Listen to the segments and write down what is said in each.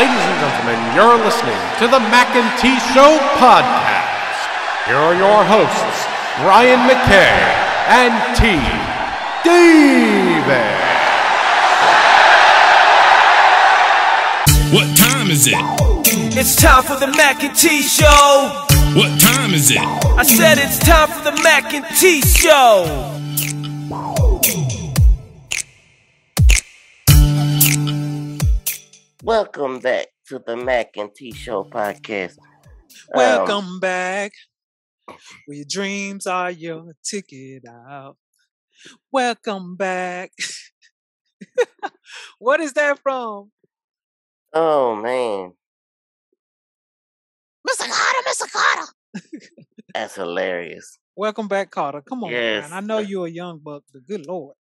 Ladies and gentlemen, you're listening to the Mac and T Show podcast. Here are your hosts, Brian Mackay and T Davis. What time is it? It's time for the Mac and T Show. What time is it? I said it's time for the Mac and T Show. Welcome back to the Mac and T Show podcast. Welcome back. Where your dreams are your ticket out. Welcome back. What is that from? Oh man, Mr. Carter. that's hilarious. Welcome back, Carter. Come on, Yes. man. I know you're a young buck, but good Lord.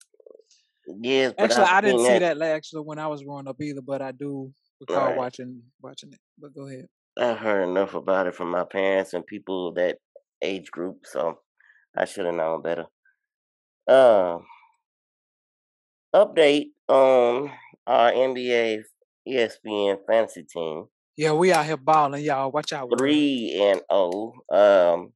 Yes, but Actually, I I've didn't seen see that. that actually when I was growing up either, but I do recall Right. watching it. But go ahead. I've heard enough about it from my parents and people that age group, so I should have known better. Update on our NBA ESPN fantasy team. Yeah, we out here balling, y'all. Watch out. 3-0.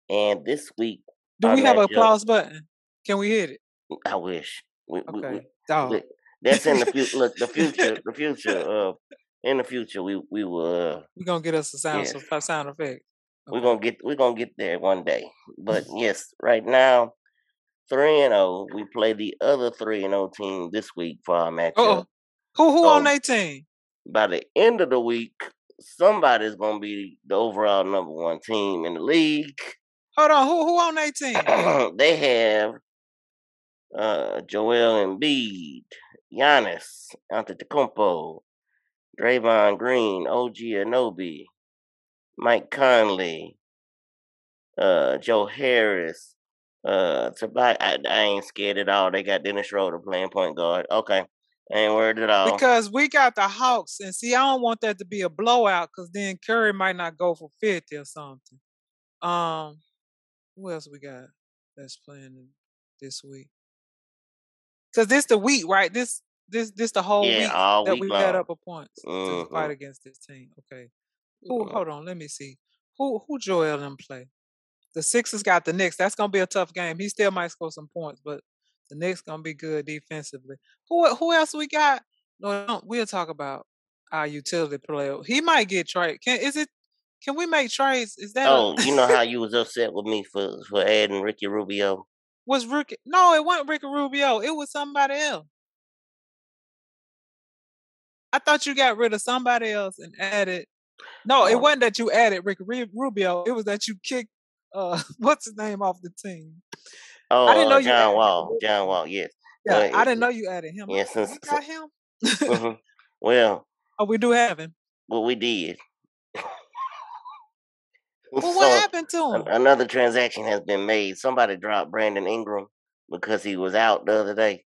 And this week Do our we have a matchup. applause button? Can we hit it? I wish. Okay. Dog. we- that's in the future. Look, the future. In the future, we will. We're gonna get us a sound Yes. sound effect. We're gonna get there one day. But yes, right now, 3-0. We play the other 3-0 team this week for our matchup. Uh-oh. Who So- on their team? By the end of the week, somebody's gonna be the overall number one team in the league. Hold on, who on their team? They have Joel Embiid, Giannis Antetokounmpo, Draymond Green, OG Anunoby, Mike Conley, Joe Harris, Tobias. I ain't scared at all. They got Dennis Schroeder playing point guard. Okay, I ain't worried at all. Because we got the Hawks, and see, I don't want that to be a blowout, because then Curry might not go for 50 or something. Who else we got that's playing this week? Because this the week, right? This the whole Yeah, week all that week we long. had up a points to Mhm. fight against this team. Okay. Who? Mhm. Hold on, let me see. Who Joel them play? The Sixers got the Knicks. That's gonna be a tough game. He still might score some points, but the Knicks gonna be good defensively. Who else we got? No, we'll talk about our utility player. He might get traded. Can we make trades? Is that Oh, you know how you was upset with me for adding Ricky Rubio? was Ricky? No, it wasn't Ricky Rubio. It was somebody else. I thought you got rid of somebody else and added. No, it Oh. wasn't that you added Ricky Rubio. It was that you kicked what's his name off the team. Oh, I didn't know you John added Wall. Ricky John Rubio. Wall, yes. Yeah, Well, I didn't know you added him. yeah, I said, since- we got him. Mhm. Well, Oh, we do have him. what we did. Well, what happened to him? Another transaction has been made. Somebody dropped Brandon Ingram because he was out the other day.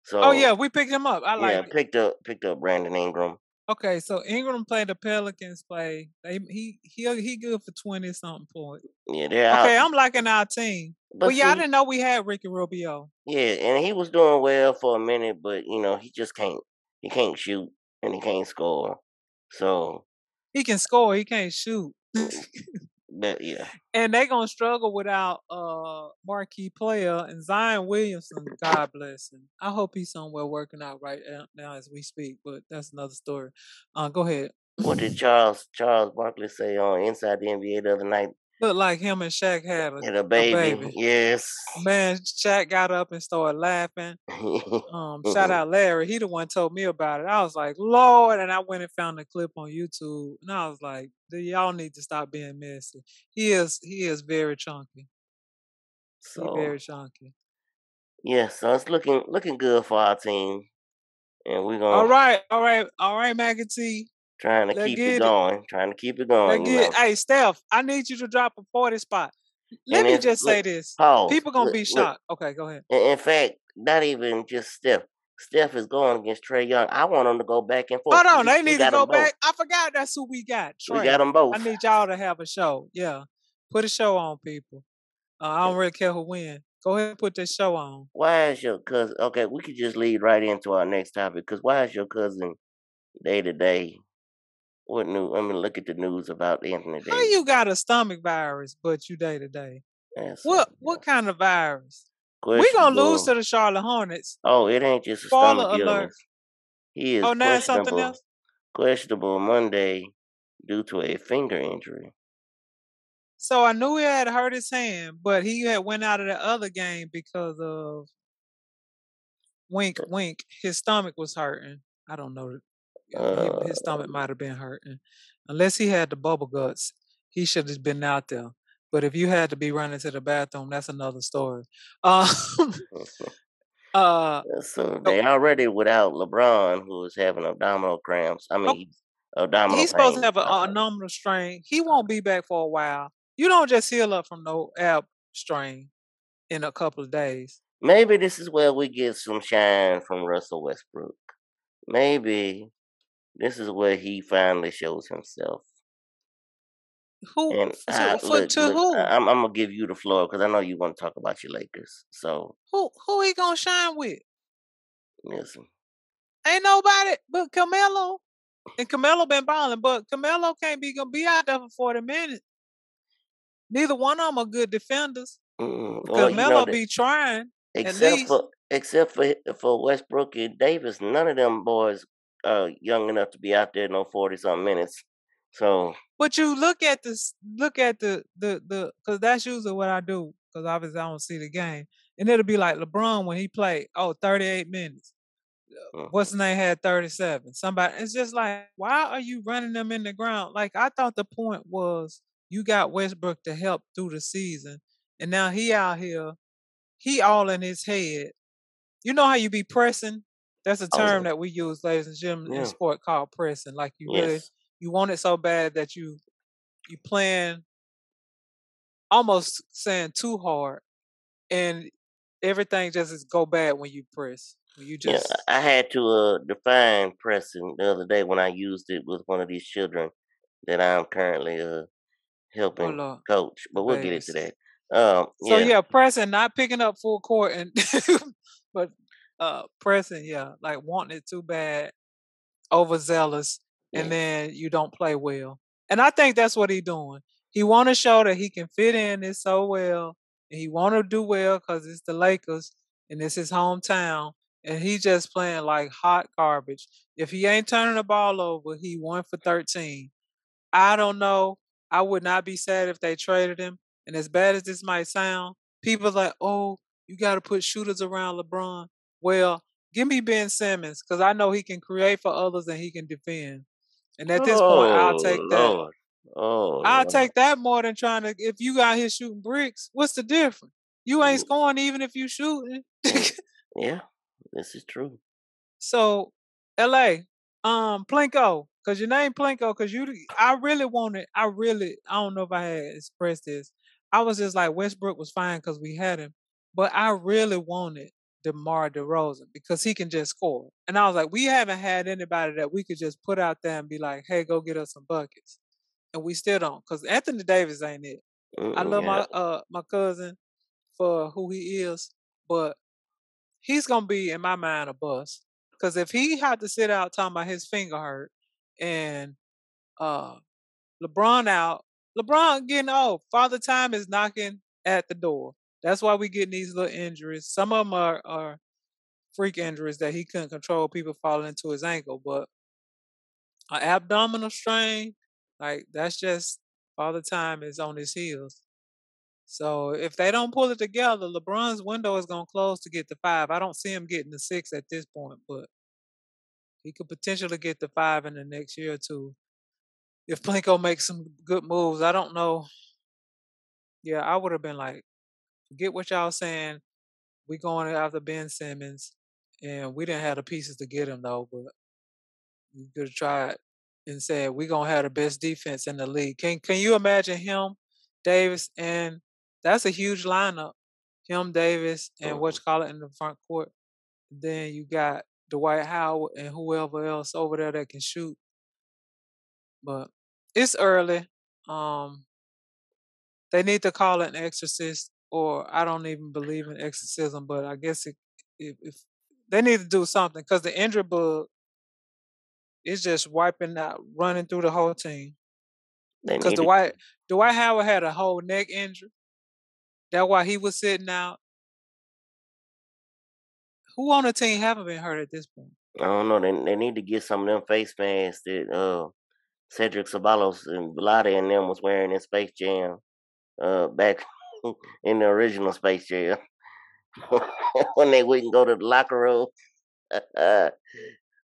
So Oh yeah, we picked him up. I like it. picked up Brandon Ingram. Okay, so Ingram played the Pelicans play. He good for 20 something points. Yeah, they're out. Okay, I'm liking our team. But Well, yeah, I see, didn't know we had Ricky Rubio. yeah, and he was doing well for a minute, but he just can't. He can't shoot and he can't score. So, He can score, he can't shoot. but yeah, And they gonna struggle without marquee player and Zion Williamson. God bless him. I hope he's somewhere working out right now as we speak. But that's another story. Go ahead. what did Charles Barkley say on Inside the NBA the other night? Look like him and Shaq had And a baby. Yes. Man, Shaq got up and started laughing. Shout out Larry. He the one told me about it. I was like, Lord, and I went and found the clip on YouTube, and I was like, y'all need to stop being messy. He is very chunky. He's So very chunky. yeah, so it's looking good for our team, and we're gonna All right, Mac and T. trying to Let's keep get it it. going. Trying to keep it going. Let's You get know. Hey, Steph, I need you to drop a 40 spot. Let And me if- just say look, this. pause. People gonna Look, be look. shocked. Okay, go ahead. In fact, not even just Steph. Steph is going against Trey Young. I want him to go back and forth. Hold on, We- they we need to got go 'em both. back. I forgot that's who we got. We Trey. got them both. I need y'all to have a show. Yeah. Put a show on, people. I don't really care who wins. Go ahead and put this show on. Why is your cousin? Okay, we could just lead right into our next topic. Because why is your cousin day to day What news? I mean, look at the news about Anthony How Davis. you got a stomach virus, but you day to day? What kind of virus? We gonna lose to Questionable. the Charlotte Hornets. Oh, it ain't just a Spoiler stomach alert. illness. He is Oh, now it's something else? questionable Monday due to a finger injury. So I knew he had hurt his hand, but he had went out of the other game because of wink, wink. His stomach was hurting. I don't know. His stomach might have been hurting. Unless he had the bubble guts, he should have been out there. But if you had to be running to the bathroom, that's another story. Uh, So they already without LeBron, who is having abdominal cramps. I mean, abdominal he's supposed to pain. have an abdominal strain. He won't be back for a while. You don't just heal up from no ab strain in a couple of days. Maybe this is where we get some shine from Russell Westbrook. Maybe this is where he finally shows himself. Who? And Look, who? I'm gonna give you the floor because I know you want to talk about your Lakers. So who he gonna shine with? listen, Ain't nobody but Carmelo. And Carmelo been balling, but Carmelo gonna be out there for 40 minutes. Neither one of them are good defenders. well, Carmelo be trying at least. except for Westbrook and Davis, none of them boys are young enough to be out there no 40-something minutes. So, but you look at this, because that's usually what I do. Because obviously I don't see the game, and it'll be like LeBron when he played. 38 minutes. What's the name had 37? Somebody. It's just like, why are you running them in the ground? Like I thought the point was you got Westbrook to help through the season, and now he out here. He all in his head. You know how you be pressing? That's a term that we use, ladies and gentlemen, in sport called pressing. Like you really you want it so bad that you playing almost saying too hard, and everything just is go bad when you press. When you just I had to define pressing the other day when I used it with one of these children that I'm currently helping coach. But we'll get into that. So pressing, not picking up full court, and but pressing, like wanting it too bad, overzealous, and then you don't play well. And I think that's what he's doing. He want to show that he can fit in this so well, and he want to do well because it's the Lakers and it's his hometown, and he just playing like hot garbage. If he ain't turning the ball over, he 1 for 13. I don't know. I would not be sad if they traded him. And as bad as this might sound, people like, oh, you got to put shooters around LeBron. Well, give me Ben Simmons because I know he can create for others and he can defend. And at this point, I'll take that. I'll take that more than trying to. If you out here shooting bricks, what's the difference? You ain't scoring even if you shooting. Yeah, this is true. So, L.A. Plinko, because your name Plinko, because I don't know if I had expressed this. I was just like, Westbrook was fine because we had him, but I really wanted DeMar DeRozan because he can just score. And I was like, we haven't had anybody that we could just put out there and be like, hey, go get us some buckets. And we still don't, because Anthony Davis ain't it. I love my cousin for who he is, but he's gonna be in my mind a bust. Because if he had to sit out talking about his finger hurt and LeBron out, LeBron getting old. Father Time is knocking at the door. That's why we getting these little injuries. Some of them are freak injuries that he couldn't control, people falling into his ankle. But an abdominal strain, like that's just Father Time is on his heels. So if they don't pull it together, LeBron's window is gonna close to get the 5. I don't see him getting the 6 at this point, but he could potentially get the 5 in the next year or two. If Plinko makes some good moves, I don't know. Yeah, I would have been like, forget what y'all saying. We going after Ben Simmons, and we didn't have the pieces to get him though. But we could have tried and said we gonna have the best defense in the league. Can you imagine him, Davis, and that's a huge lineup. Him, Davis, and what you call it in the front court. Then you got Dwight Howard and whoever else over there that can shoot. But it's early. They need to call it an exorcist, or I don't even believe in exorcism, but I guess if they need to do something because the injury bug It's just wiping out, running through the whole team. They Because need to, Dwight Howard had a whole neck injury. That's why he was sitting out. Who on the team haven't been hurt at this point? I don't know. They need to get some of them face masks that Cedric Ceballos and Vlade and them was wearing in Space Jam back in the original Space Jam when they wouldn't go to the locker room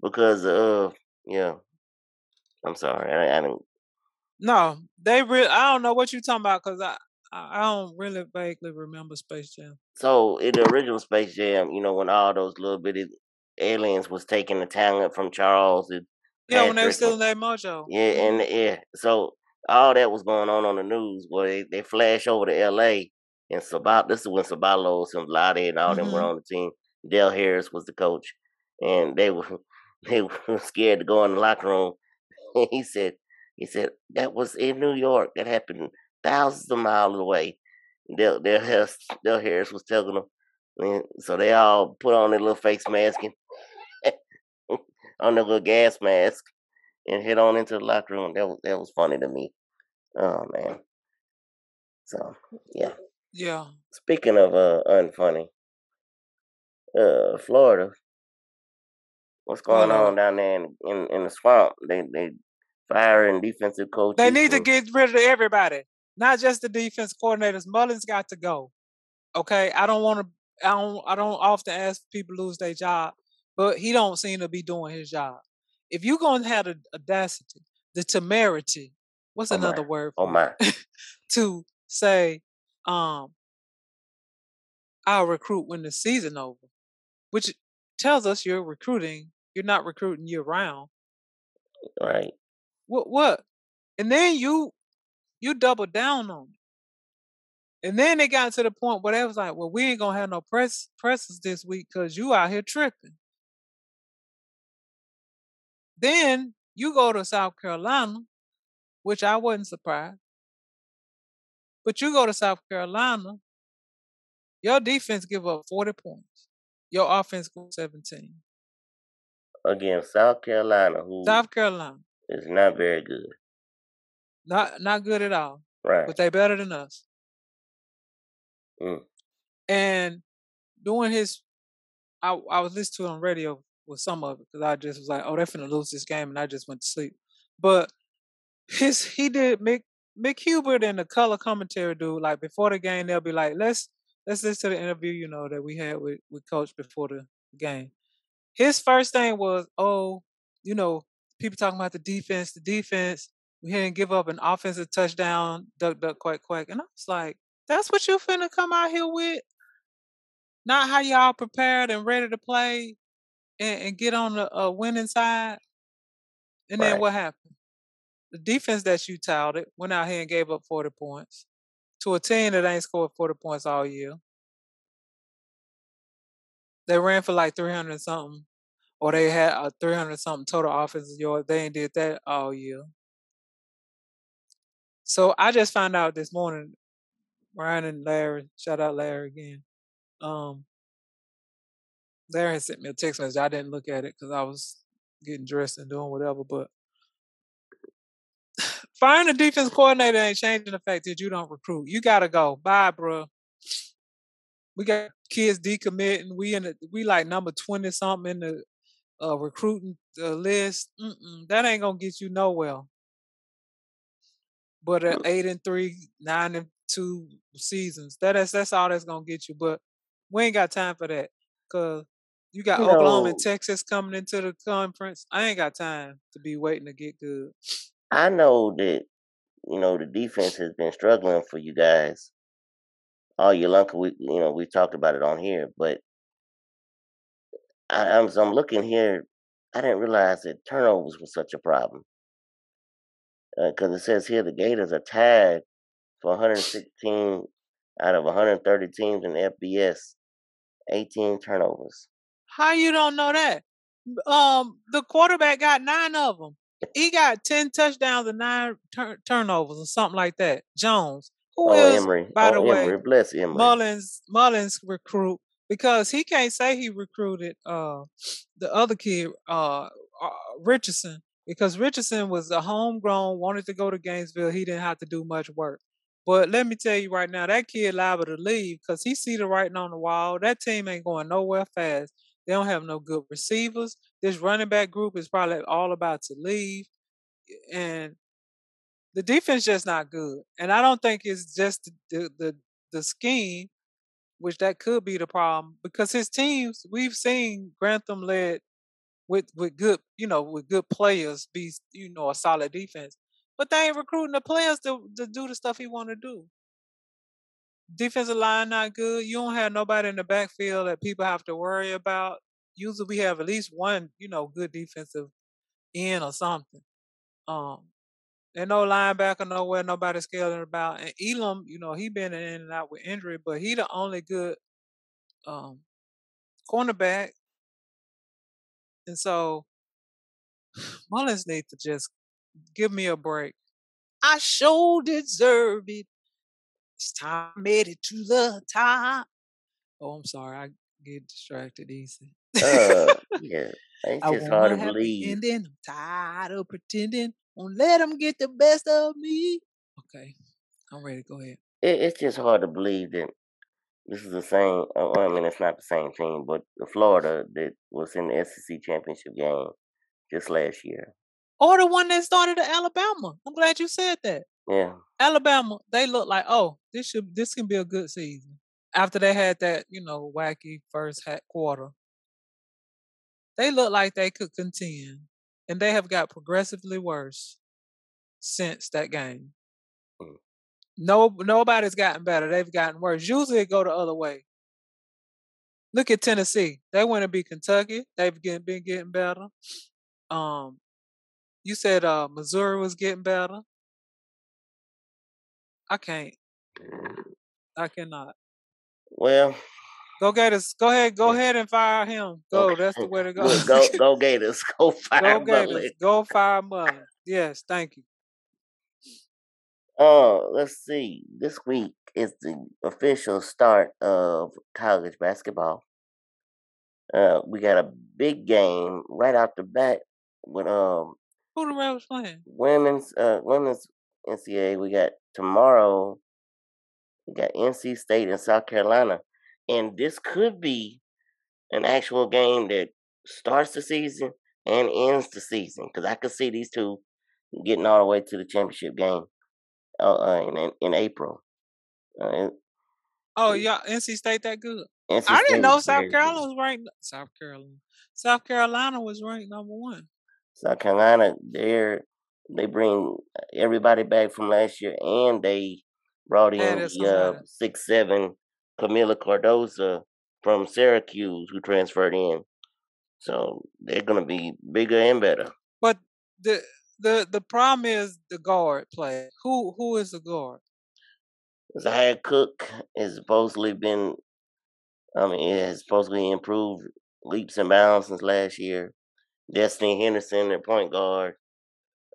because yeah. I'm sorry. I didn't. No, I don't know what you're talking about because I don't really vaguely remember Space Jam. So in the original Space Jam, when all those little bitty aliens was taking the talent from Charles and Yeah, when they were Patrick, still in that mojo. yeah, so all that was going on the news. Where they flash over to L.A. and this is when Sabalos and Vlade and all them were on the team. Del Harris was the coach, and they were scared to go in the locker room. And he said that was in New York. That happened thousands of miles away. Del Harris was telling them. And so they all put on their little face mask and on their little gas mask and head on into the locker room. That was funny to me. Oh man. So yeah. Yeah. Speaking of unfunny, Florida. What's going on down there in the swamp? They firing defensive coaches. They need to get rid of everybody, not just the defense coordinators. Mullins got to go. Okay, I don't often ask people lose their job, but he don't seem to be doing his job. If you're gonna have the audacity, the temerity, what's another word for it? To say, I'll recruit when the season over, which tells us you're not recruiting year round. Right. What? And then you double down on it. And then they got to the point where they was like, well, we ain't gonna have no presses this week because you out here tripping. Then you go to South Carolina, which I wasn't surprised. But you go to South Carolina, your defense give up 40 points. Your offense goes 17. Against South Carolina, who is not very good. Not good at all. Right. But they better than us. Mm. And doing I was listening to it on radio with some of it because I just was like, oh, they're finna lose this game, and I just went to sleep. But he did Mick Hubert and the color commentary dude, like before the game, they'll be like, let's listen to the interview, that we had with Coach before the game. His first thing was, people talking about the defense. We didn't give up an offensive touchdown, duck, quack, quack. And I was like, that's what you finna come out here with? Not how y'all prepared and ready to play and get on the winning side? And then what happened? The defense that you touted went out here and gave up 40 points to a team that ain't scored 40 points all year. They ran for like 300 something, or they had a 300 something total offensive yards. They ain't did that all year. So I just found out this morning, Ryan and Larry, shout out Larry again. Larry sent me a text message. I didn't look at it because I was getting dressed and doing whatever, but firing the defense coordinator ain't changing the fact that you don't recruit. You gotta go. Bye, bro. We got kids decommitting. We like number 20 something in the recruiting list. That ain't gonna get you nowhere. But 8-3, 9-2 seasons. That's all that's gonna get you. But we ain't got time for that because you got Oklahoma and Texas coming into the conference. I ain't got time to be waiting to get good. I know that the defense has been struggling for you guys all year long. We talked about it on here, but I'm looking here. I didn't realize that turnovers was such a problem because it says here the Gators are tied for 116 out of 130 teams in FBS, 18 turnovers. How you don't know that? The quarterback got 9 of them. He got 10 touchdowns and 9 turnovers or something like that. Jones, who is, Emory. by the way, Emory. Bless Emory. Mullins recruit, because he can't say he recruited the other kid, Richardson, because Richardson was a homegrown, wanted to go to Gainesville. He didn't have to do much work. But let me tell you right now, that kid liable to leave because he see the writing on the wall. That team ain't going nowhere fast. They don't have no good receivers. This running back group is probably all about to leave. And the defense just not good. And I don't think it's just the scheme, which that could be the problem. Because his teams, we've seen Grantham led with good, with good players be, a solid defense. But they ain't recruiting the players to do the stuff he want to do. Defensive line not good. You don't have nobody in the backfield that people have to worry about. Usually we have at least one, good defensive end or something. And no linebacker nowhere, nobody scaling about. And Elam, he been in and out with injury, but he the only good cornerback. And so Mullins need to just give me a break. I sure deserve it. It's time I made it to the top. Oh, I'm sorry. I get distracted easy. Yeah. It's I just want hard a to happy believe. ending. I'm tired of pretending. Won't let them get the best of me. Okay. I'm ready. Go ahead. It's just hard to believe that this is the same. I mean, it's not the same team, but the Florida that was in the SEC championship game just last year. Or the one that started at Alabama. I'm glad you said that. Yeah. Alabama, they look like, this can be a good season. After they had that, wacky first quarter, they look like they could contend, and they have got progressively worse since that game. Mm. Nobody's gotten better. They've gotten worse. Usually it go the other way. Look at Tennessee. They want to be Kentucky. They've been getting better. You said Missouri was getting better. I can't. I cannot. Well, Go Gators. Go ahead. Go ahead and fire him. Go. okay. That's the way to go. Look, go Gators. Go fire Go Butler. Gators. Go fire Mullen. Yes, thank you. Let's see. This week is the official start of college basketball. We got a big game right out the bat with Who the Rebels playing? women's NCAA. We got tomorrow. We got NC State and South Carolina, and this could be an actual game that starts the season and ends the season because I could see these two getting all the way to the championship game in April. Yeah, NC State that good. NC I State didn't know is South very Carolina good. was ranked. South Carolina was ranked number 1. South Carolina, they bring everybody back from last year, and they brought in Added somebody. the 6'7" Camila Cardoza from Syracuse who transferred in. So they're gonna be bigger and better. But the problem is the guard play. Who is the guard? Zaya Cook has supposedly been. I mean, it has supposedly improved leaps and bounds since last year. Destiny Henderson, their point guard.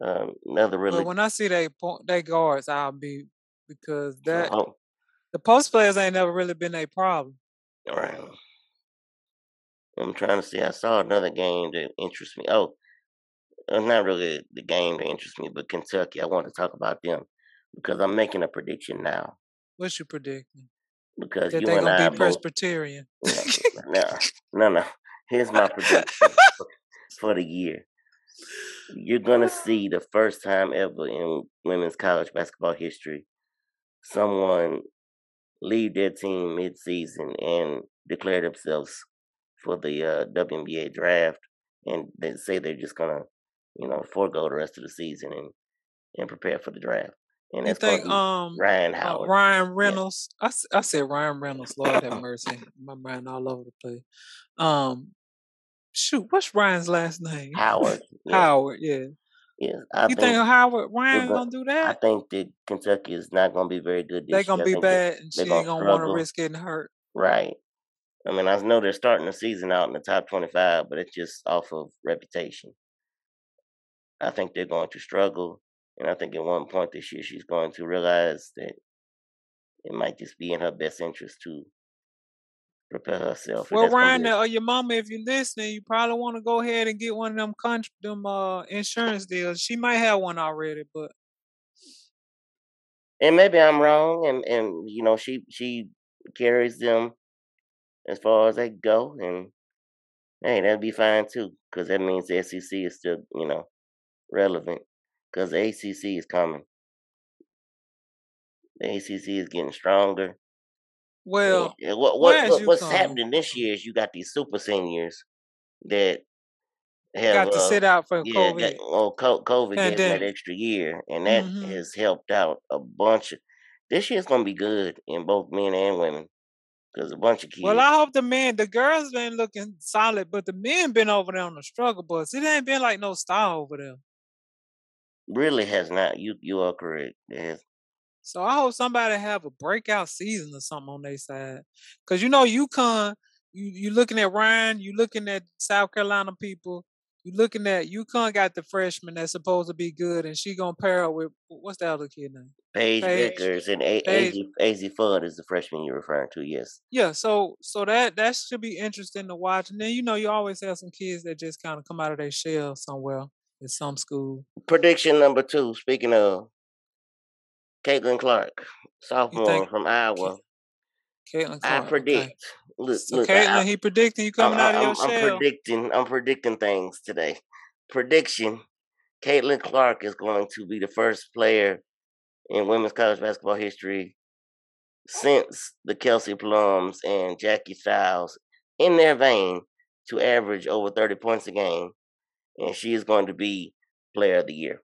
Another really. Well, when I see they guards, I'll be because that Oh, the post players ain't never really been a problem. all right. I'm trying to see. I saw another game that interests me. Oh, not really the game that interests me, but Kentucky. I want to talk about them because I'm making a prediction now. What's you predicting? Because That you they and gonna I be both. Presbyterian. No. Here's my prediction for the year. You're gonna see the first time ever in women's college basketball history someone leave their team mid-season and declare themselves for the WNBA draft, and they say they're just gonna, forego the rest of the season and prepare for the draft. And You that's gonna think be Ryan Howard. Ryan Yeah. Reynolds? I said Ryan Reynolds. Lord have mercy, my mind all over the place. Shoot, what's Ryan's last name? Howard. Yeah. Howard. Yeah. Yeah. You think Ryan gonna do I that? think that Kentucky is not gonna be very good They this year. gonna I be think bad, and they're she gonna ain't gonna want to struggle. risk getting hurt. Right. I mean, I know they're starting the season out in the top 25, but it's just off of reputation. I think they're going to struggle, and I think at one point this year she's going to realize that it might just be in her best interest to prepare herself. Well, That's gonna Ryan be or your mama, if you're listening, you probably want to go ahead and get one of them insurance deals. She might have one already, but and maybe I'm wrong, and she carries them as far as they go, and hey, that'd be fine too, because that means the SEC is still relevant, because the ACC is coming. The ACC is getting stronger. well, And where's what's UConn? happening this year is you got these super seniors that have Got to sit out for got COVID COVID gave them that pandemic. extra year, and that Mm-hmm. has helped out a bunch of. This year's gonna be good in both men and women because a bunch of Well, kids I hope the girls been looking solid, but the men been over there on the struggle bus. It ain't been like no star over there. really has not. You are correct. It has. So I hope somebody have a breakout season or something on their side. Cause UConn, you looking at Ryan, you looking at South Carolina people, you looking at UConn got the freshman that's supposed to be good, and she gonna pair up with what's the other kid name? Paige Paige. Beckers and Paige. AZ Fudd is the freshman you're referring to. Yes. Yeah, so that should be interesting to watch. And then you always have some kids that just kind of come out of their shell somewhere in some school. Prediction number 2. Speaking of Caitlin Clark, You think sophomore from Iowa. Caitlin I Clark? Okay. predict. So Look. Caitlin, he predicting you coming out of your I'm shell. predicting things today. Prediction: Caitlin Clark is going to be the first player in women's college basketball history since the Kelsey Plums and Jackie Styles in their vein to average over 30 points a game, and she is going to be Player of the Year.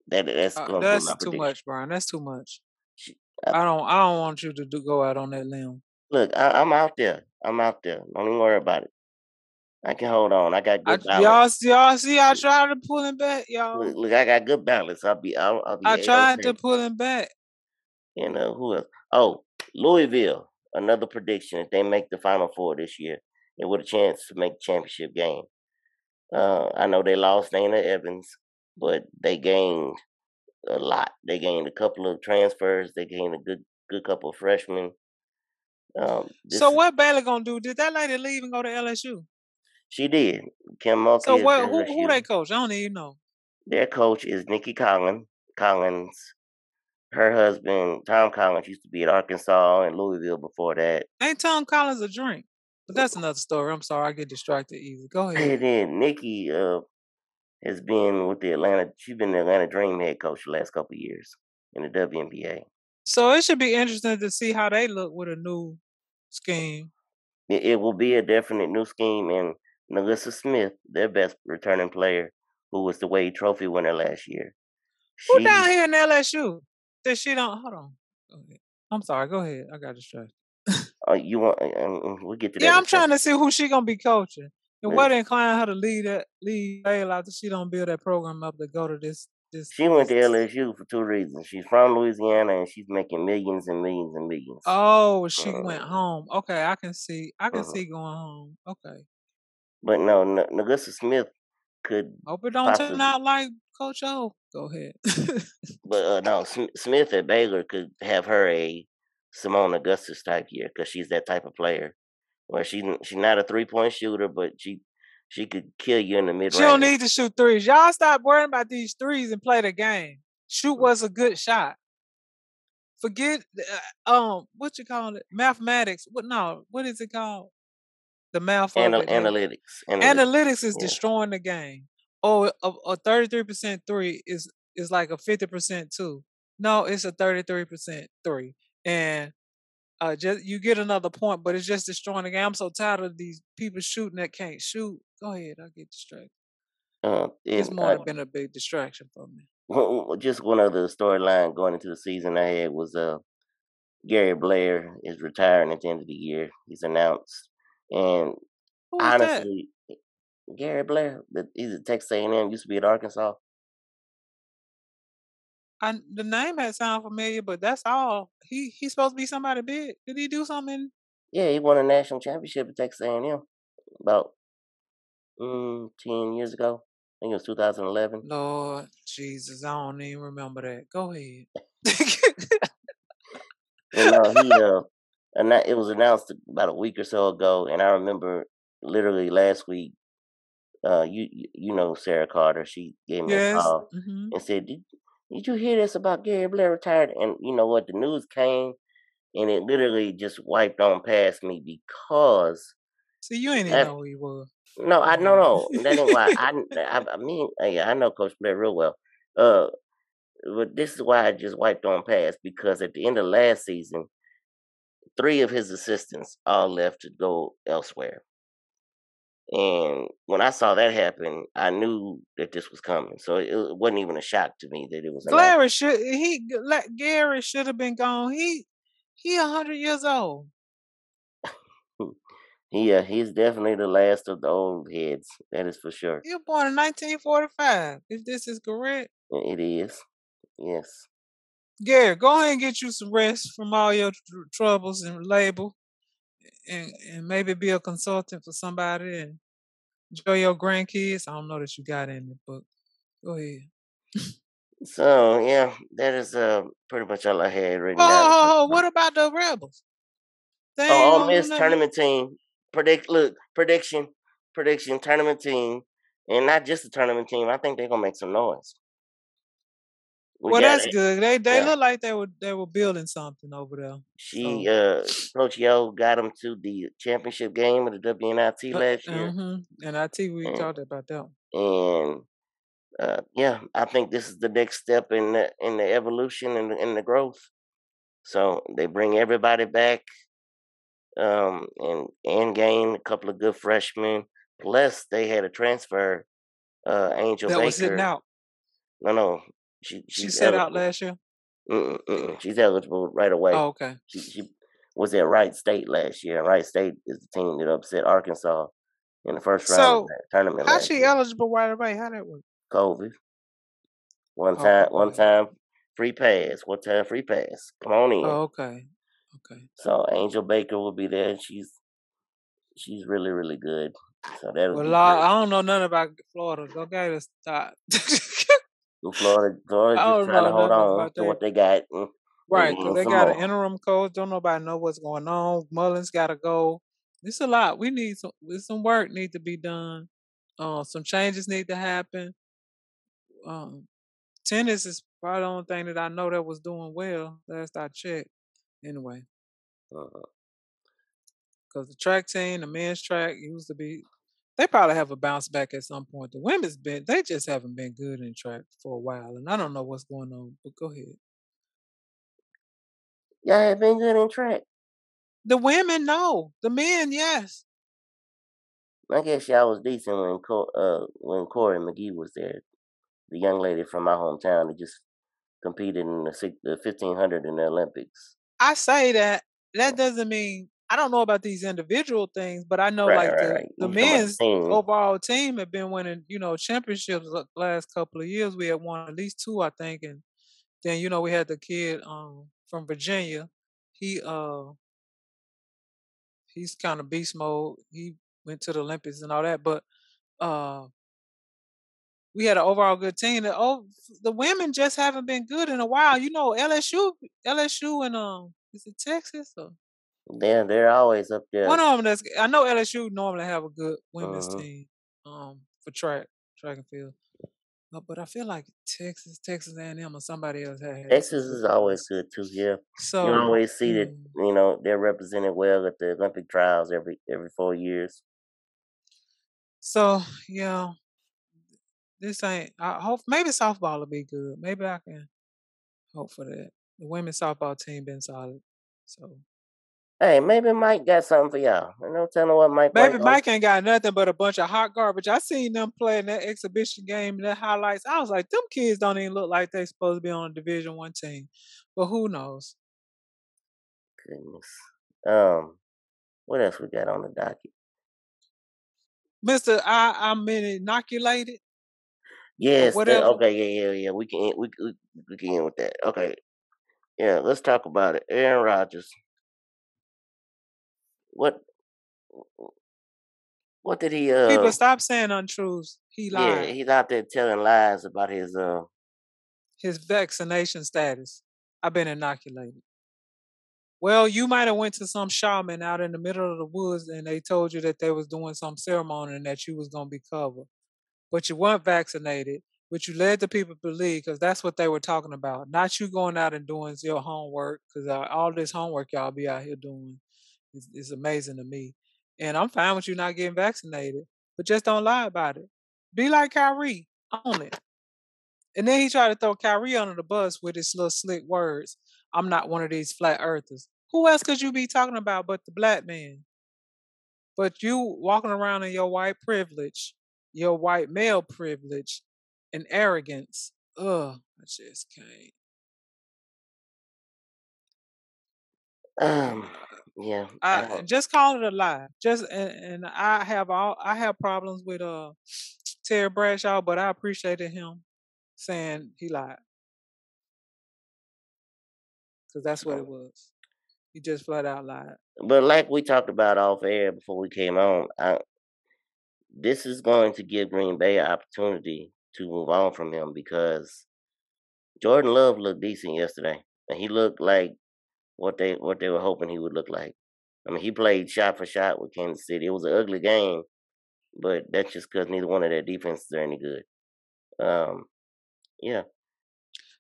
That's going to be my That's too prediction. much, Brian. That's too much. She, I don't want you to go out on that limb. look, I'm out there. I'm out there. Don't even worry about it. I can hold on. I got good balance. Y'all see, I tried to pull him back, y'all. Look, I got good balance. I'll be I tried to A-okay. pull him back. And who else? Oh, Louisville. Another prediction. If they make the Final Four this year, they with a chance to make the championship game. I know they lost Dana Evans, but they gained a lot. They gained a couple of transfers. They gained a good couple of freshmen. So what Baylor gonna do? Did that lady leave and go to LSU? She did. Kim Mulkey So is who LSU. they coach? I don't even know. Their coach is Nikki Collins. Her husband, Tom Collins, used to be at Arkansas and Louisville before that. Ain't Tom Collins a drink? But that's another story. I'm sorry, I get distracted easy. Go ahead. And then Nikki has been with she's been the Atlanta Dream head coach the last couple of years in the WNBA. So it should be interesting to see how they look with a new scheme. It will be a definite new scheme, and Melissa Smith, their best returning player, who was the Wade Trophy winner last year. Who down here in LSU that she don't? Hold on. Go ahead. I'm sorry. Go ahead. I got distracted. You want? We'll get to that. Yeah, I'm trying to see who she gonna be coaching and what Listen, inclined her to lead Baylor after she don't build that program up to go to this. She went to LSU for 2 reasons. She's from Louisiana and she's making millions and millions and millions. Oh, she went home. Okay, I can see going home. Okay. But no, Melissa Smith could Hope it don't turn out like Coach O. Go ahead. But no, Smith at Baylor could have her a Simone Augustus type year because she's that type of player where she's not a 3-point shooter, but she could kill you in the mid range. She don't need to shoot threes. Y'all stop worrying about these threes and play the game. Shoot was a good shot. Forget what you call it? Mathematics. What is it called? The math of it. Analytics is destroying the game. Oh, a 33% three is like a 50% two. No, it's a 33% three. And just you get another point, but it's just destroying the game. I'm so tired of these people shooting that can't shoot. Go ahead, I get distracted. This morning been a big distraction for me. Just one other storyline going into the season I had was Gary Blair is retiring at the end of the year. He's announced, and honestly, Gary Blair, he's at Texas A&M, used to be at Arkansas. The name had sound familiar, but that's all. He's supposed to be somebody big. Did he do something? Yeah, he won a national championship at Texas A&M about 10 years ago. I think it was 2011. Lord Jesus, I don't even remember that. Go ahead. And it was announced about a week or so ago, and I remember literally last week. You know Sarah Carter. She gave me a Yes. call and said, "Did you hear this about Gary Blair retired?" And you know what? The news came, and it literally just wiped on past me because See, you ain't even know who he was. no, Go no, ahead. that ain't why. I mean, yeah, I know Coach Blair real well. Uh, but this is why I just wiped on past because at the end of last season, 3 of his assistants all left to go elsewhere. And when I saw that happen, I knew that this was coming. So it wasn't even a shock to me that it was announced. Gary should have been gone. He 100 years old. He's definitely the last of the old heads. That is for sure. He was born in 1945. If this is correct, It is. Yes. Gary, go ahead and get you some rest from all your troubles and labor, and maybe be a consultant for somebody and enjoy your grandkids. I don't know that you got any, but go ahead. So yeah, that is pretty much all I had written down to talk Oh, about. what about the Rebels? They Oh, ain't Ole gonna do Miss nothing. tournament team. Prediction tournament team, and not just the tournament team. I think they're gonna make some noise. We Well, got that's it. good. They Yeah. look like they were building something over there. She So, Coach Yo got them to the championship game of the WNIT last year, and I tell you, we and talked about that one. and yeah, I think this is the next step in the evolution and in the growth. So they bring everybody back, and gain a couple of good freshmen. Plus, they had a transfer, Angel That was sitting Baker. out. No, She she's set out eligible. last year. She's eligible right away. Oh, okay. She was at Wright State last year. Wright State is the team that upset Arkansas in the first round of So, that tournament how's last she year. eligible right away? How that work? COVID. Oh, One okay. time free pass. One time free pass. Come on in. Oh, okay. Okay. So Angel Baker will be there. She's really, really good. So that'll Well, be great. I don't know nothing about Florida. Go Gators. Stop. Florida I just don't trying to know hold nothing on about to that. what they got and Right, because gain they some got an more. interim coach. Don't nobody know what's going on. Mullins got to go. It's a lot. We need some work need to be done. Some changes need to happen. Um, tennis is probably the only thing that I know that was doing well last I checked. Anyway, Uh, because the track team, the men's track used to be, they probably have a bounce back at some point. The women's they just haven't been good in track for a while, and I don't know what's going on. But go ahead. y'all have been good in track. The women, no. The men, yes. I guess y'all was decent when Corey McGee was there. The young lady from my hometown that just competed in the 1500 in the Olympics. I say that doesn't mean I don't know about these individual things, but I know like Right. the You talking about men's the team? overall team have been winning, championships the last couple of years. We had won at least 2, I think, and then we had the kid from Virginia. He he's kind of beast mode. He went to the Olympics and all that, but uh we had an overall good team. The women just haven't been good in a while. LSU and is it Texas or They're always up there. one of them? I know LSU normally have a good women's Hmm. team for track and field. But I feel like Texas A&M or somebody else had some Texas good is always ones. good too. Yeah, you So always see that. They're represented well at the Olympic trials every 4 years. so yeah, this ain't. I hope maybe softball will be good. Maybe I can hope for that. The women's softball team been solid. So Hey, maybe Mike got something for y'all. No telling what Mike might maybe go. Mike ain't got nothing but a bunch of hot garbage. I seen them playing that exhibition game and the highlights. I was like, them kids don't even look like they supposed to be on a Division One team. But who knows? Goodness. What else we got on the docket? Mister, I'm inoculated or Yes. whatever. Okay. Yeah. We can end with that. Okay. Yeah. Let's talk about it. Aaron Rodgers. What What did he? People stop saying untruths. He Yeah. lied. He's out there telling lies about his. His vaccination status. I've been inoculated. Well, you might have went to some shaman out in the middle of the woods and they told you that they was doing some ceremony and that you was gonna be covered. But you weren't vaccinated, but you led the people to believe because that's what they were talking about. Not you going out and doing your homework because all this homework y'all be out here doing is amazing to me. And I'm fine with you not getting vaccinated, but just don't lie about it. Be like Kyrie, own it. And then he tried to throw Kyrie under the bus with his little slick words. I'm not one of these flat earthers. Who else could you be talking about but the black man? But you walking around in your white privilege, your white male privilege, and arrogance. Ugh, I just can't. Yeah. I just call it a lie. Just and I have problems with Terry Bradshaw, but I appreciated him saying he lied because that's what it was. He just flat out lied. But like we talked about off air before we came on, this is going to give Green Bay an opportunity to move on from him because Jordan Love looked decent yesterday, and he looked like what they were hoping he would look like. I mean, he played shot for shot with Kansas City. It was an ugly game, but that's just because neither one of their defenses are any good. Yeah.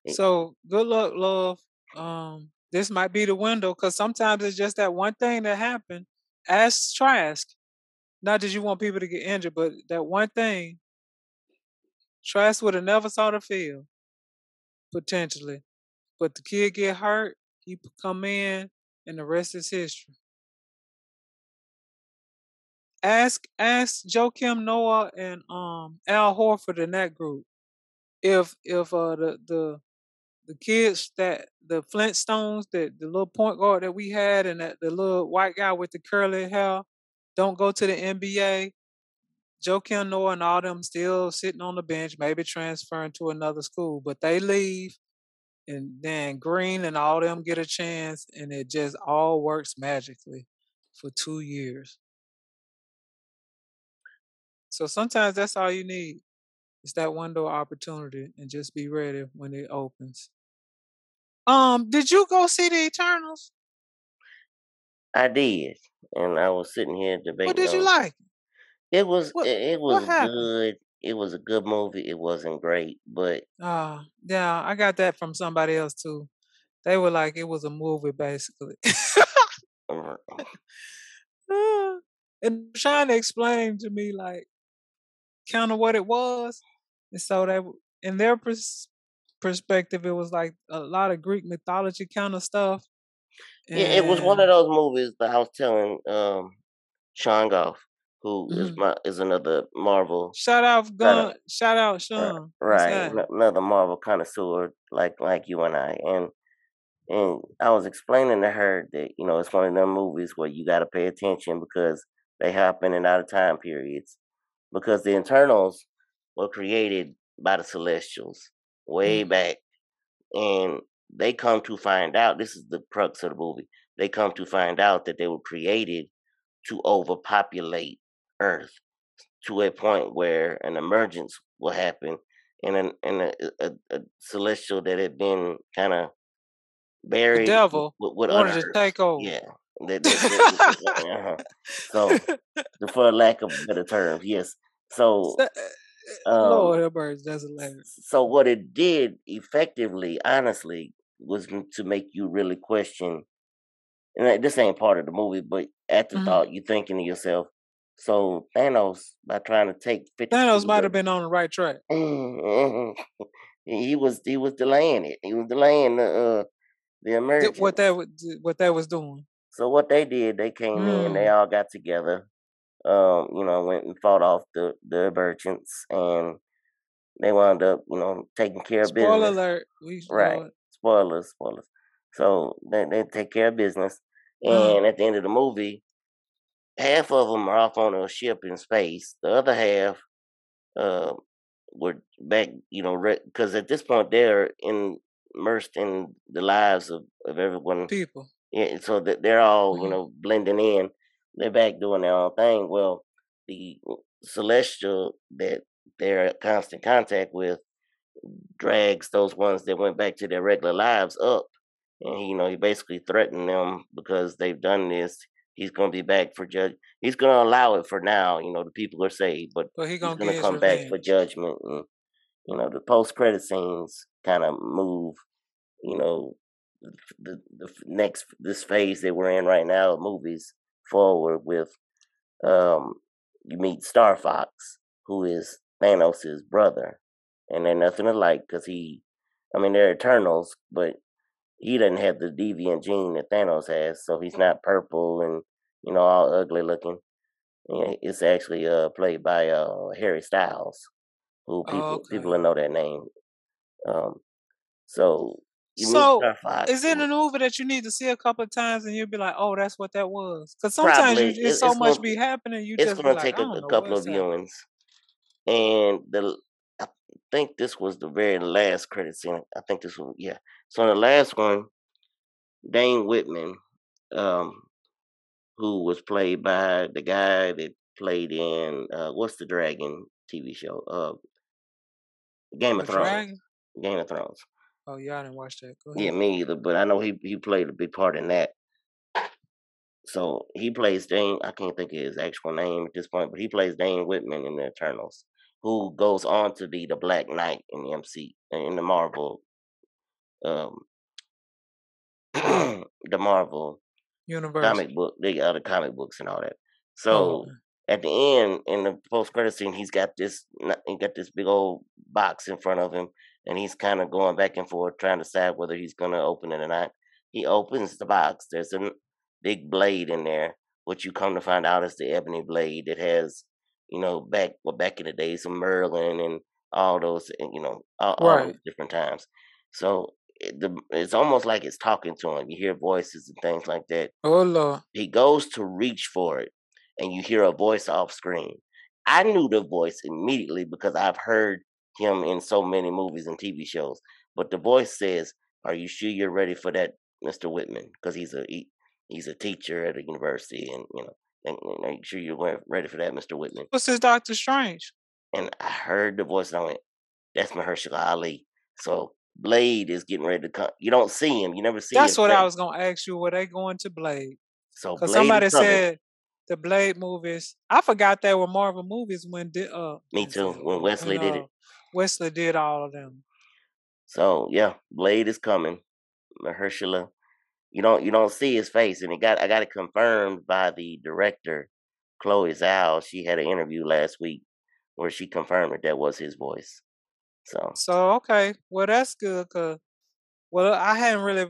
So good luck, Love. This might be the window because sometimes it's just that one thing that happened. Ask Trask. Not that you want people to get injured, but that one thing, Trask would have never saw the field, potentially. But the kid get hurt, he come in, and the rest is history. Ask Joakim Noah and Al Horford in that group if the kids that the Flintstones, that the little point guard that we had, and that the little white guy with the curly hair don't go to the NBA. Joakim Noah and all them still sitting on the bench, maybe transferring to another school, but they leave, and then Green and all them get a chance, and it just all works magically for 2 years. So sometimes that's all you need. It's that window of opportunity, and just be ready when it opens. Did you go see the Eternals? I did, and I was sitting here What debating did you on. like? It was What it what was happened? good. It was a good movie. It wasn't great, but Yeah, I got that from somebody else too. They were like it was a movie basically. uh, And trying to explain to me like kind of what it was. And so they in their perspective it was like a lot of Greek mythology kind of stuff. yeah, it was one of And those movies that I was telling Sean Goff, who mhm. is another Marvel kind of Shout out Sean. What's right, happening? another Marvel connoisseur like you and I, and I was explaining to her that it's one of them movies where you got to pay attention because they happen in out of time periods because the Internals were created by the Celestials way Mm. back, and they come to find out this is the crux of the movie. They come to find out that they were created to overpopulate Earth to a point where an emergence will happen, and a celestial that had been kind of The buried devil would wanted to unearth. take over. Yeah, so for lack of better terms, yes. So um, Lord have mercy, that's hilarious. so what it did effectively, honestly, was to make you really question. And this ain't part of the movie, but at the Mhm. thought, you thinking to yourself, so Thanos, by trying to take 52 Thanos of might have been on the right track. he was delaying it. He was delaying the emergence. What that was doing. So what they did, they came in, they Mm. all got together, went and fought off the emergence, and they wound up, taking care of Spoiler business. alert. Right. Spoilers. So they take care of business, Uh, and at the end of the movie, half of them are off on a ship in space. The other half uh, were back, because at this point they're immersed in the lives of everyone. people. Yeah, so that they're all, Mhm. blending in. They're back doing their own thing. Well, the celestial that they're in constant contact with drags those ones that went back to their regular lives up, and he basically threatened them because they've done this. He's going to be back for judge. He's going to allow it for now. The people are saved, but But he he's gonna going get to his come back for revenge. judgment. And the post-credit scenes kind of move. The next this phase that we're in right now, movies forward with. You meet Star Fox, who is Thanos' brother, and they're nothing alike because they're Eternals, but he doesn't have the deviant gene that Thanos has, so he's not purple and all ugly looking. Yeah, it's actually played by Harry Styles, who people Okay. will know that name. Um, so you meet So, Star Fox. is it a movie that you need to see a couple of times and you'll be like, "Oh, that's what that was"? Because sometimes Probably it's so much be happening, you it's just be gonna like, take "I a don't know couple of what's happening." viewings, and I think this was the very last credit scene. I think this was So in the last one, Dane Whitman, um, who was played by the guy that played in what's the Dragon TV show? Game of The Thrones. Dragon? Game of Thrones. Oh, yeah, I didn't watch that. Go Yeah, ahead. me either, but I know he played a big part in that. So he plays Dane. I can't think of his actual name at this point, but he plays Dane Whitman in the Eternals, who goes on to be the Black Knight in the in the Marvel, um, the Marvel Universe. comic book, the other comic books and all that. Oh, So okay. at the end, in the post credit scene, he got this big old box in front of him, and he's kind of going back and forth trying to decide whether he's gonna open it or not. He opens the box. There's a big blade in there, which you come to find out is the ebony blade that has, back in the days of Merlin and all those, and all Right. those different times. So it's almost like it's talking to him. You hear voices and things like that. Oh, Lord. He goes to reach for it, and you hear a voice off screen. I knew the voice immediately because I've heard him in so many movies and TV shows. But the voice says, "Are you sure you're ready for that, Mr. Whitman?" Because he's a teacher at a university, and are you sure you're ready for that, Mr. Whitman? What's this Doctor Strange? And I heard the voice, and I went, "That's Mahershala Ali." So Blade is getting ready to come. You don't see him. You never see his That's what I face. was gonna ask you. Were they going to Blade? So Because Blade is somebody coming. said the Blade movies. I forgot they were Marvel movies when Me too. When when Wesley did it. Wesley did all of them. So yeah, Blade is coming. Mahershala. You don't see his face, and I got it confirmed by the director, Chloe Zhao. She had an interview last week where she confirmed that was his voice. So So okay, well that's good. Cause I hadn't really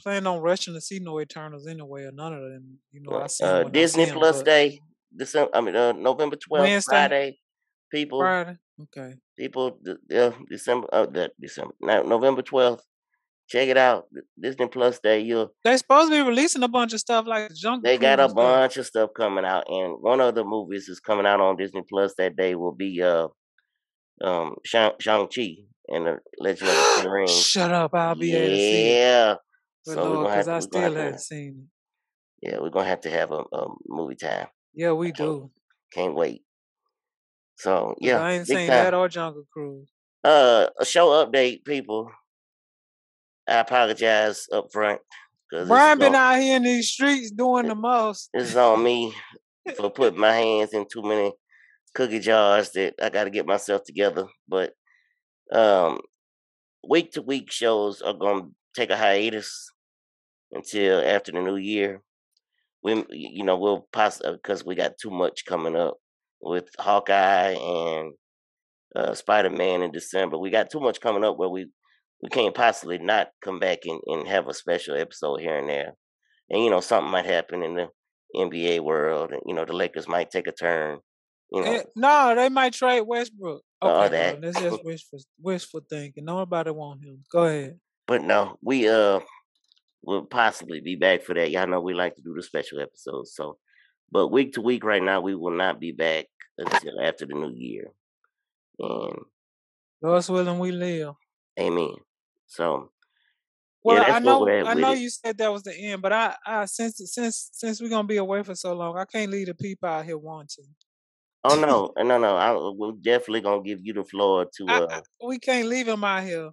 planned on rushing to see no Eternals anyway, or none of them. I see them when I Disney see them. Plus But Day, November 12th, Wednesday, Friday. People, Friday, okay. December, December, now November 12th. Check it out, Disney Plus Day. They supposed to be releasing a bunch of stuff like the Jungle They got Cruise a and stuff. bunch of stuff coming out, and one of the movies is coming out on Disney Plus that day will be Shang-Chi and the Legend of the Ten Rings. Shut up! I'll be able to see it. Yeah. But So Lord, cause I still hadn't seen we're gonna have to have a movie time. it. Yeah, we I can't, do. can't wait. So 'Cause yeah, I ain't big seen that time. or Jungle Cruise. A show update, people. I apologize up front because Brian been out here in these streets doing the most. this is on me for putting my hands in too many cookie jars that I got to get myself together. But um, week to week shows are gonna take a hiatus until after the new year. We'll possibly because we got too much coming up with Hawkeye and Spider Man in December. We got too much coming up where we can't possibly not come back and have a special episode here and there. And something might happen in the NBA world, and the Lakers might take a turn. No, they might trade Westbrook. Or Okay, well, that. that's just wishful thinking. Nobody want him. Go ahead. But no, we will possibly be back for that. Y'all know we like to do the special episodes. So, but week to week right now, we will not be back until after the new year. And God's willing, we live. amen. So yeah, Well, that's what we're at I with know it. you said that was the end, but I since we're gonna be away for so long, I can't leave the people out here wanting. Oh no, no. We're definitely gonna give you the floor to We can't leave him out here.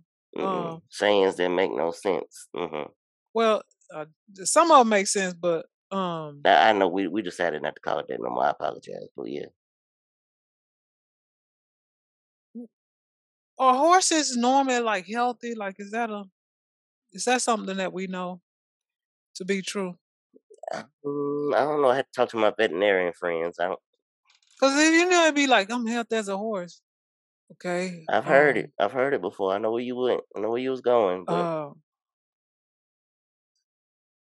sayings that make no sense. Well, some of them make sense, but I know we decided not to call it that no more. I apologize, but yeah. are horses normally like healthy? Like, is that something that we know to be true? I don't know. I had to talk to my veterinarian friends. Because if you know, it'd be like, I'm healthy as a horse. Okay. I've heard it. I've heard it before. I know where you went. I know where you was going, but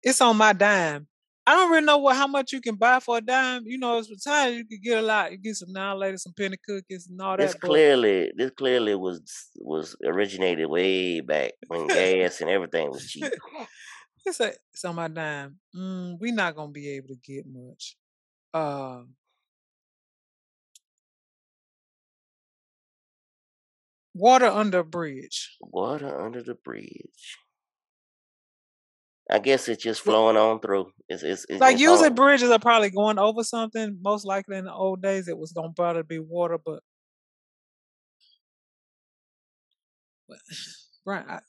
it's on my dime. I don't really know how much you can buy for a dime. You know, it's times you could get a lot. You get some now later, some penny cookies and all this that. But clearly was originated way back when gas and everything was cheap. it's on my dime. We're not gonna be able to get much. Water under a bridge. Water under the bridge. I guess it's just Well, flowing on through. like It's usually on. bridges are probably going over something. Most likely in the old days it was gonna probably be water, but right.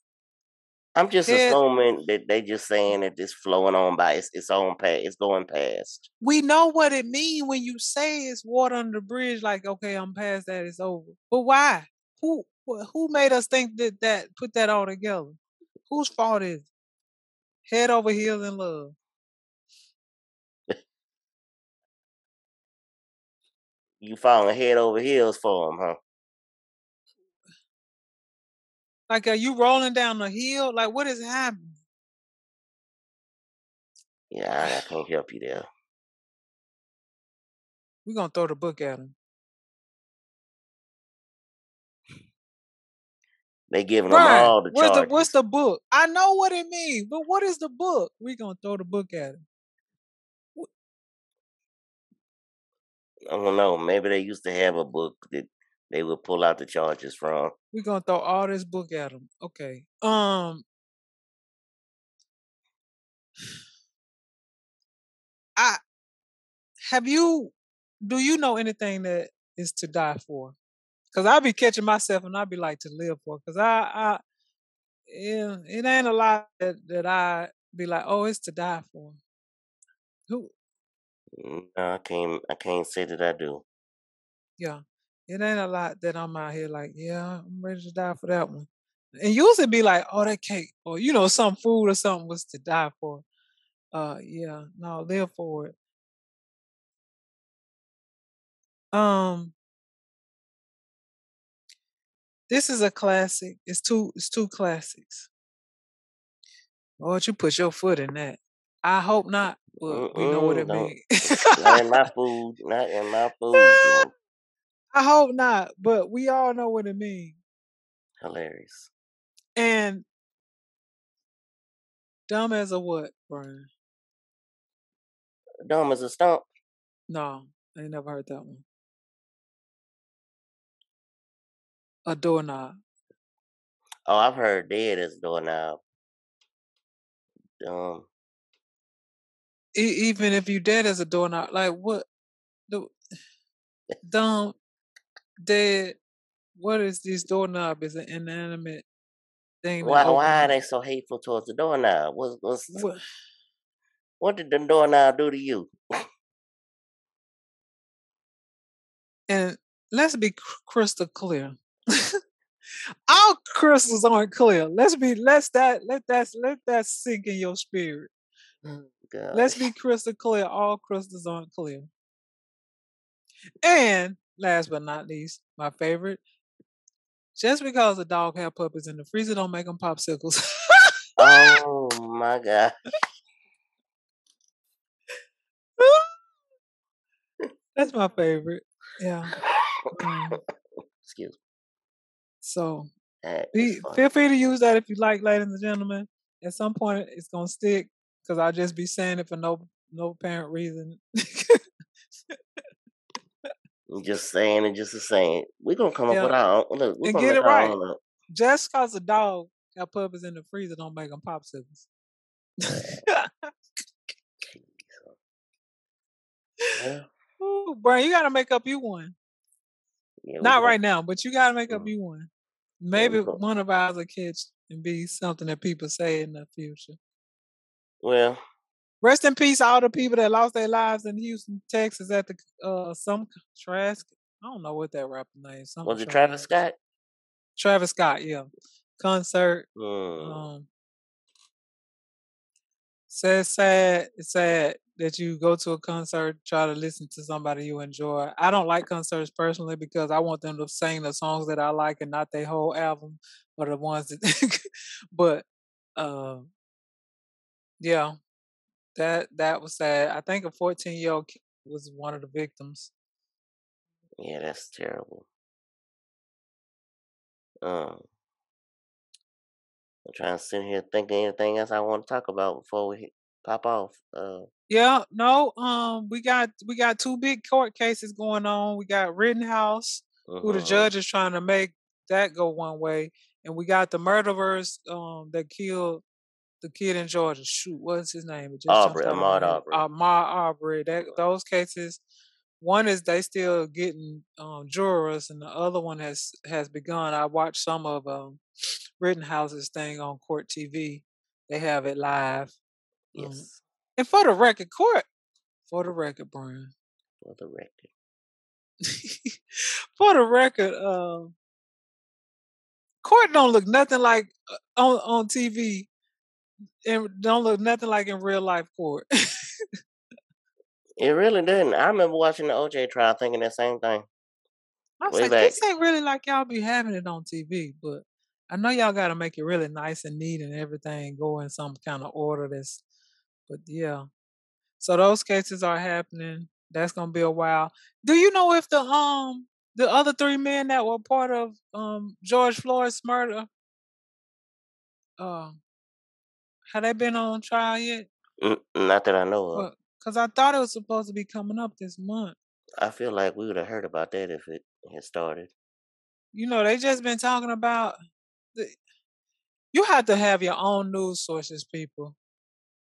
I'm just Head, assuming that they just saying that it's flowing on by. It's on past. It's going past. we know what it means when you say it's water under the bridge, like, okay, I'm past that, it's over. But why? Who made us think that put that all together? Whose fault is it? Head over heels in love. You falling head over heels for them, huh? Like, are you rolling down the hill? Like, what is happening? Yeah, I can't help you there. We're gonna throw the book at him. They giving them Brian, all the what's charges. the book? I know what it means, but what is the book? We're gonna throw the book at him. I don't know. Maybe they used to have a book that they would pull out the charges from. We're gonna throw all this book at him. Okay. I do you know anything that is to die for? Because I'll be catching myself and I'll be like to live for. Because yeah, it ain't a lot that I be like, oh, it's to die for. Who? No, I can't say that I do. Yeah, it ain't a lot that I'm out here like, yeah, I'm ready to die for that one. And usually be like, oh, that cake, or some food or something was to die for. Yeah, no, live for it. Um, this is a classic. It's two classics. Lord, you put your foot in that. I hope not, but we know what it Don't. means. Not in my food. Not in my food. Man. I hope not, but we all know what it means. Hilarious. And dumb as a what, Brian? Dumb as a stump. No, I ain't never heard that one. A doorknob. Oh, I've heard dead as a doorknob. Dumb. Even if you dead as a doorknob, like what? The dumb, dead. What is this doorknob? Is an inanimate thing that Why are open. they so hateful towards the doorknob? What? What did the doorknob do to you? And let's be crystal clear. All crystals aren't clear. Let that sink in your spirit. Let's Gosh. be crystal clear. All crystals aren't clear. And last but not least, my favorite. Just because a dog have puppies in the freezer don't make them popsicles. Oh my God. That's my favorite. Yeah. Excuse me. So That is funny. feel free to use that if you like, ladies and gentlemen. At some point, it's gonna stick because I'll just be saying it for no apparent reason. I'm just saying it, just to saying. We're gonna come up Yeah, with our own. Look, we're and gonna get make it our right. own up. Just because a dog have puppies in the freezer don't make them popsicles. Well, Ooh, Brian, you gotta make up you one. yeah, we're Not gonna. right now, but you gotta make up you one. Yeah, Maybe we're gonna. one of ours will catch and be something that people say in the future. Well, rest in peace, all the people that lost their lives in Houston, Texas, at the some trash. I don't know what that rapper name. Was it Travis Scott? Travis Scott, yeah. Concert. It's sad that you go to a concert, try to listen to somebody you enjoy. I don't like concerts personally because I want them to sing the songs that I like and not their whole album, or the ones that. But yeah, that was sad. I think a 14-year-old kid was one of the victims. Yeah, that's terrible. I'm trying to sit here thinking anything else I want to talk about before we pop off. Yeah, no, we got 2 big court cases going on. We got Rittenhouse, who the judge is trying to make that go one way, and we got the murderers that killed the kid in Georgia. Shoot, what's his name? It just jumped out of my head. Ahmaud Arbery. Those cases, one is they still getting jurors, and the other one has begun. I watched some of Rittenhouse's thing on Court TV. They have it live. Yes. And for the record, Brian. For the record, Court don't look nothing like on TV, and don't look nothing like in real life Court. It really didn't. I remember watching the OJ trial thinking that same thing. I was like, this ain't really like y'all be having it on TV, but I know y'all got to make it really nice and neat and everything go in some kind of order. But yeah. So those cases are happening. That's gonna be a while. Do you know if the other 3 men that were part of George Floyd's murder, have they been on trial yet? Not that I know of. Because I thought it was supposed to be coming up this month. I feel like we would have heard about that if it had started. You know, they just been talking about. You have to have your own news sources, people.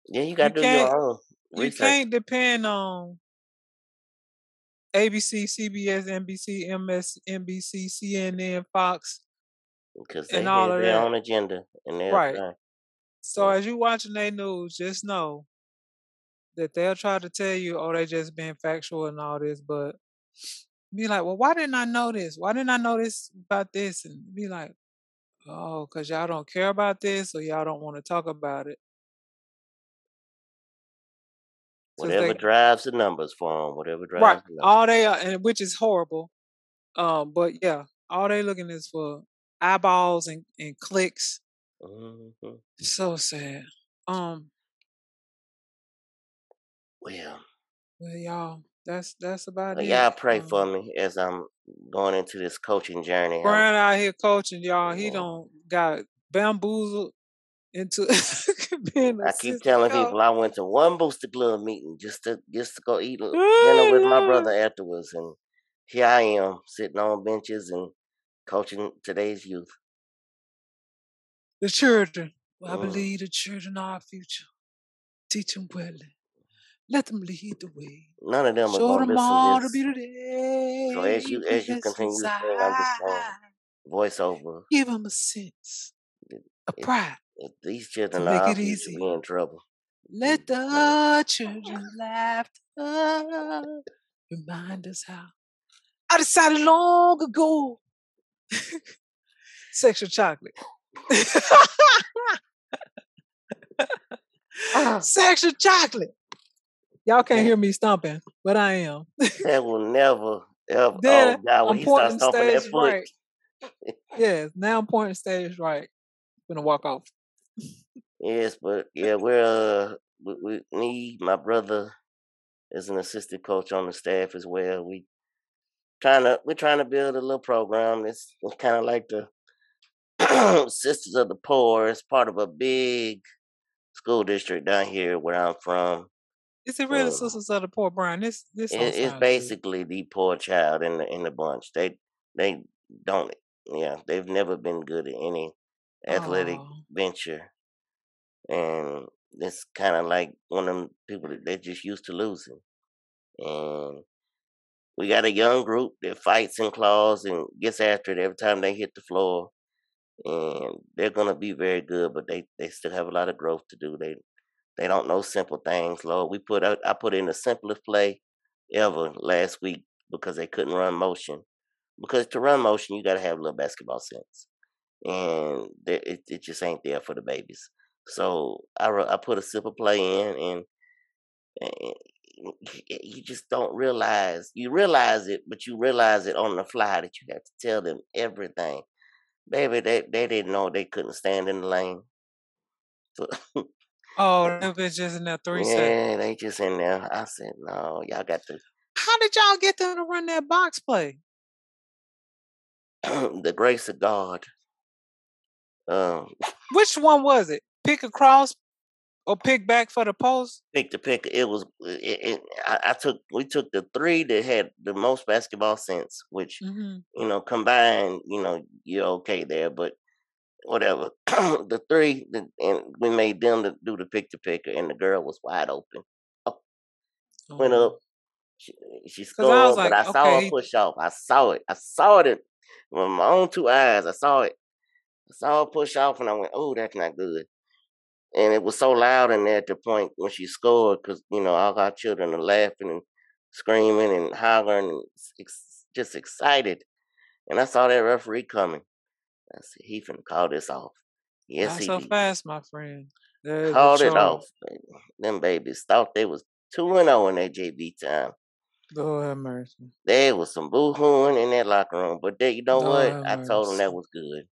Yeah, you got to do your own research. You can't depend on ABC, CBS, NBC, MSNBC, CNN, Fox, because they have their own agenda and right. So as you watching their news, just know that they'll try to tell you, oh, they just being factual and all this, but be like, well, why didn't I know this? Why didn't I know this about this? And be like, oh, because y'all don't care about this, or y'all don't want to talk about it. Whatever drives the numbers for them, whatever drives right. the numbers. All they are, and which is horrible. But yeah, all they looking is for eyeballs and clicks. So sad. Well, y'all, that's about it. Y'all pray for me as I'm going into this coaching journey. Brian out here coaching, y'all. He don't got bamboozled into being I keep telling people I went to one Booster Club meeting just to go eat dinner with my brother afterwards, and here I am sitting on benches and coaching today's youth. The children. Well, I believe the children are our future. Teach them well. Let them lead the way. None of them are going to listen to this. So as you continue to sing, I'm just saying voiceover. Give them a sense, a pride. If these children are our future, we in trouble. Let the children's laughter remind us how I decided long ago. Sexual chocolate. Sexual chocolate. Y'all can't hear me stomping, but I am. That will never, ever. Oh God, when he starts stomping that foot. Right. Yes, now I'm pointing stage right. I'm gonna walk off. Yes, but yeah, my brother is an assistant coach on the staff as well. We're trying to build a little program. It's kind of like the Sisters of the Poor. It's part of a big school district down here where I'm from. Is it really Sisters of the Poor, Brian? This it's basically the poor child in the bunch. They don't. Yeah, they've never been good at any athletic venture, and it's kind of like one of them people that they're just used to losing. And we got a young group that fights and claws and gets after it every time they hit the floor, and they're gonna be very good, but they still have a lot of growth to do. They don't know simple things, Lord. I put in the simplest play ever last week because they couldn't run motion. Because to run motion, you got to have a little basketball sense, and it just ain't there for the babies. So I put a simple play in, and you just don't realize. You realize it, but you realize it on the fly that you have to tell them everything. Baby, they didn't know they couldn't stand in the lane. So, Oh, that bitch just in there 3 seconds. yeah, they just in there. I said, no, y'all got to. How did y'all get them to run that box play? The grace of God. Which one was it? Pick across or pick back for the post? Pick to pick. It was. We took the 3 that had the most basketball sense, which combined, you're okay there, but whatever. The 3, and we made them to do the pick to picker, and the girl was wide open. Went up. She scored, but I saw her push off. I saw it. I saw it with my own 2 eyes. I saw it. I saw her push off, and I went, "Oh, that's not good." And it was so loud in there at the point when she scored, because all our children are laughing and screaming and hollering and just excited. And I saw that referee coming. I said, "He finna call this off." Yes, not he so did. fast, my friend. Called it off. Baby. Them babies thought they was 2-0 in their JV time. Lord have mercy. There was some boo-hooing in that locker room, but you know Lord what? I told them that was good,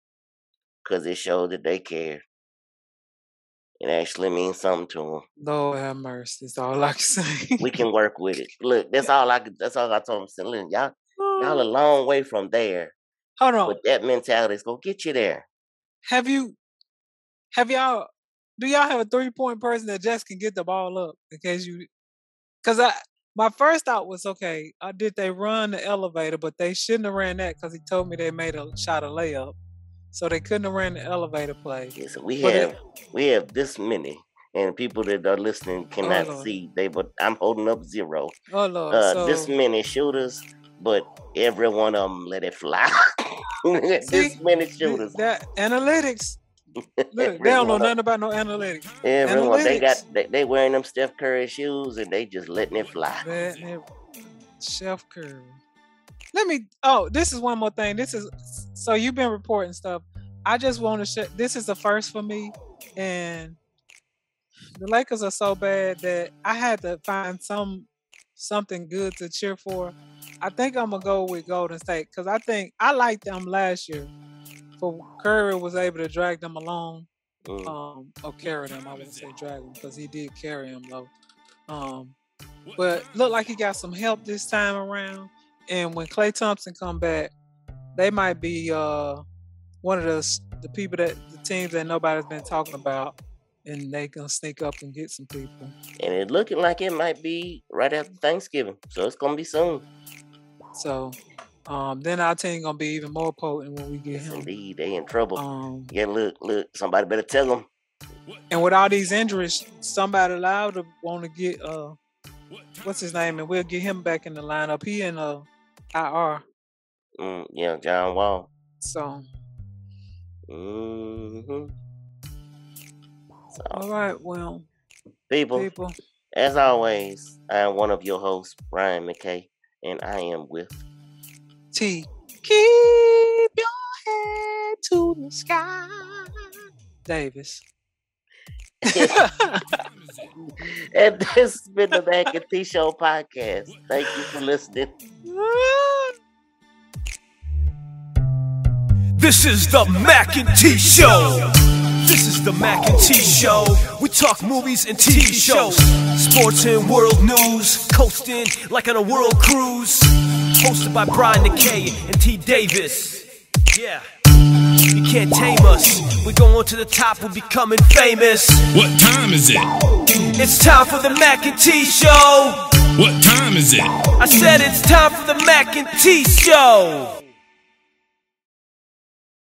because it showed that they cared. It actually means something to them. Lord have mercy. That's all I can say. We can work with it. Look, that's all I told them. I said, "Listen, y'all a long way from there. Hold on. But that mentality is gonna get you there." Do y'all have a 3-point person that just can get the ball up in case you? Because my first thought was, okay, did they run the elevator? But they shouldn't have ran that, because he told me they made a shot a layup, so they couldn't have ran the elevator play. Yes, we have this many, and people that are listening cannot see. But I'm holding up 0. Oh Lord! This many shooters, but every one of them let it fly. This many shooters. That analytics. Look, they don't know nothing about no analytics. Everyone, they wearing them Steph Curry shoes, and they just letting it fly. Chef Curry. This is one more thing. So you've been reporting stuff. I just want to share. This is the first for me, and the Lakers are so bad that I had to find something good to cheer for. I think I'm gonna go with Golden State, because I think I liked them last year. For Curry was able to drag them along, or carry them. I wouldn't say drag them, because he did carry them though. But looked like he got some help this time around. And when Klay Thompson come back, they might be one of the people the teams that nobody's been talking about, and they gonna sneak up and get some people. And it's looking like it might be right after Thanksgiving, so it's gonna be soon. So then our team gonna be even more potent when we get him. Indeed, they in trouble. Yeah, look, somebody better tell them. And with all these injuries, somebody allowed to want to get what's his name, and we'll get him back in the lineup. He in IR. Yeah, John Wall. So. So. All right, well, people, as always, I am one of your hosts, Brian McKay, and I am with T. Keep your head to the sky, Davis. And this has been the Mack and T Show podcast. Thank you for listening. This is the Mack and T Show. This is the Mack and T Show. We talk movies and TV shows, sports and world news, coasting like on a world cruise. Hosted by Brian Mackay and T Davis. Yeah. You can't tame us. We're going to the top, we're becoming famous. What time is it? It's time for the Mack and T Show. What time is it? I said it's time for the Mack and T Show.